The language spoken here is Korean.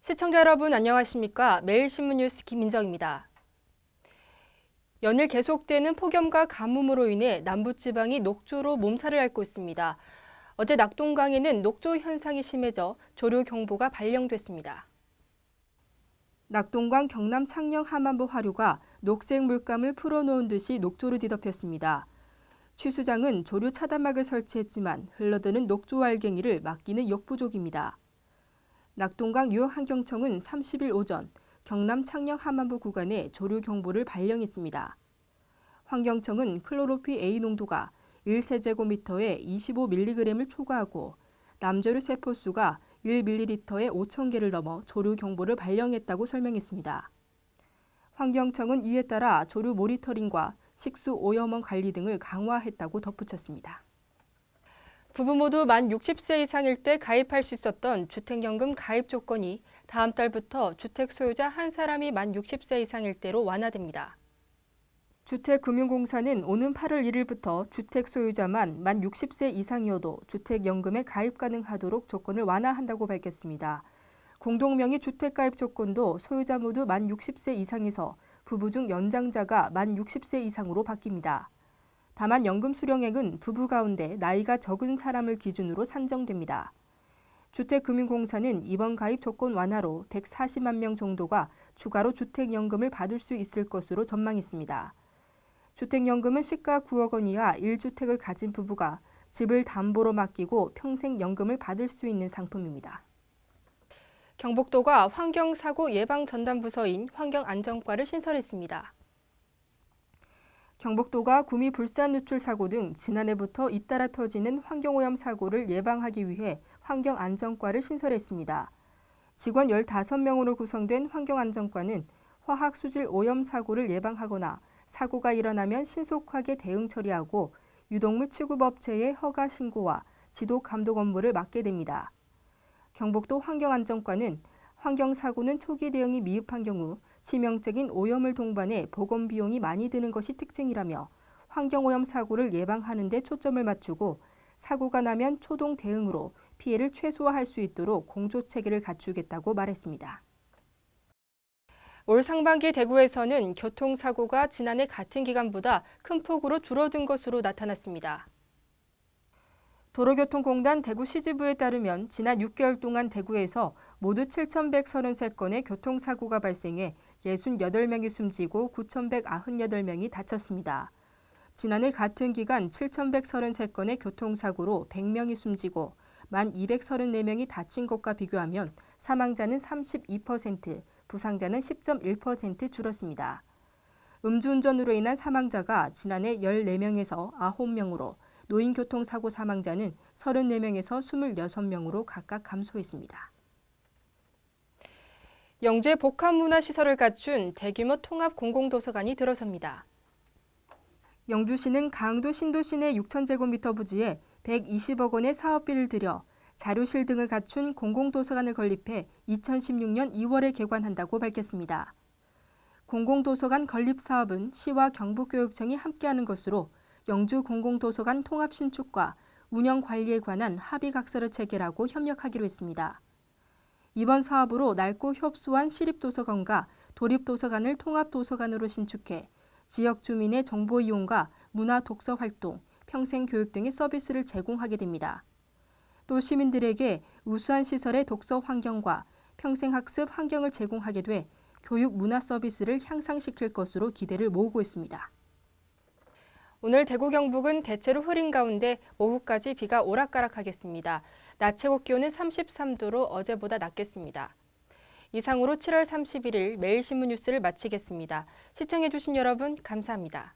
시청자 여러분 안녕하십니까? 매일신문 뉴스 김민정입니다. 연일 계속되는 폭염과 가뭄으로 인해 남부지방이 녹조로 몸살을 앓고 있습니다. 어제 낙동강에는 녹조 현상이 심해져 조류 경보가 발령됐습니다. 낙동강 경남 창녕 하만보 하류가 녹색 물감을 풀어놓은 듯이 녹조로 뒤덮였습니다. 취수장은 조류 차단막을 설치했지만 흘러드는 녹조 알갱이를 막기는 역부족입니다. 낙동강 유흥환경청은 30일 오전 경남 창녕 하만부 구간에 조류 경보를 발령했습니다. 환경청은 클로로피 A 농도가 1세제곱미터에 25mg을 초과하고 남조류 세포수가 1ml에 5,000개를 넘어 조류 경보를 발령했다고 설명했습니다. 환경청은 이에 따라 조류 모니터링과 식수 오염원 관리 등을 강화했다고 덧붙였습니다. 부부 모두 만 60세 이상일 때 가입할 수 있었던 주택연금 가입 조건이 다음 달부터 주택 소유자 한 사람이 만 60세 이상일 때로 완화됩니다. 주택금융공사는 오는 8월 1일부터 주택 소유자만 만 60세 이상이어도 주택연금에 가입 가능하도록 조건을 완화한다고 밝혔습니다. 공동명의 주택가입 조건도 소유자 모두 만 60세 이상에서 부부 중 연장자가 만 60세 이상으로 바뀝니다. 다만 연금 수령액은 부부 가운데 나이가 적은 사람을 기준으로 산정됩니다. 주택금융공사는 이번 가입 조건 완화로 140만 명 정도가 추가로 주택연금을 받을 수 있을 것으로 전망했습니다. 주택연금은 시가 9억 원 이하 1주택을 가진 부부가 집을 담보로 맡기고 평생 연금을 받을 수 있는 상품입니다. 경북도가 환경사고 예방전담부서인 환경안전과를 신설했습니다. 경북도가 구미 불산 누출 사고 등 지난해부터 잇따라 터지는 환경오염 사고를 예방하기 위해 환경안전과를 신설했습니다. 직원 15명으로 구성된 환경안전과는 화학수질 오염 사고를 예방하거나 사고가 일어나면 신속하게 대응 처리하고 유독물 취급업체의 허가 신고와 지도 감독 업무를 맡게 됩니다. 경북도 환경안전과는 환경사고는 초기 대응이 미흡한 경우 치명적인 오염을 동반해 보건 비용이 많이 드는 것이 특징이라며 환경오염 사고를 예방하는 데 초점을 맞추고 사고가 나면 초동 대응으로 피해를 최소화할 수 있도록 공조체계를 갖추겠다고 말했습니다. 올 상반기 대구에서는 교통사고가 지난해 같은 기간보다 큰 폭으로 줄어든 것으로 나타났습니다. 도로교통공단 대구시지부에 따르면 지난 6개월 동안 대구에서 모두 7,133건의 교통사고가 발생해 68명이 숨지고 9,198명이 다쳤습니다. 지난해 같은 기간 7,133건의 교통사고로 100명이 숨지고 1,234명이 다친 것과 비교하면 사망자는 32%, 부상자는 10.1% 줄었습니다. 음주운전으로 인한 사망자가 지난해 14명에서 9명으로 노인교통사고 사망자는 34명에서 26명으로 각각 감소했습니다. 영주에 복합문화시설을 갖춘 대규모 통합 공공도서관이 들어섭니다. 영주시는 강원도 신도시 내 6,000제곱미터 부지에 120억 원의 사업비를 들여 자료실 등을 갖춘 공공도서관을 건립해 2016년 2월에 개관한다고 밝혔습니다. 공공도서관 건립 사업은 시와 경북교육청이 함께하는 것으로 영주 공공도서관 통합 신축과 운영 관리에 관한 합의각서를 체결하고 협력하기로 했습니다. 이번 사업으로 낡고 협소한 시립도서관과 도립도서관을 통합도서관으로 신축해 지역 주민의 정보 이용과 문화 독서 활동, 평생교육 등의 서비스를 제공하게 됩니다. 또 시민들에게 우수한 시설의 독서 환경과 평생학습 환경을 제공하게 돼 교육 문화 서비스를 향상시킬 것으로 기대를 모으고 있습니다. 오늘 대구 경북은 대체로 흐린 가운데 오후까지 비가 오락가락하겠습니다. 낮 최고 기온은 33도로 어제보다 낮겠습니다. 이상으로 7월 31일 매일신문 뉴스를 마치겠습니다. 시청해주신 여러분 감사합니다.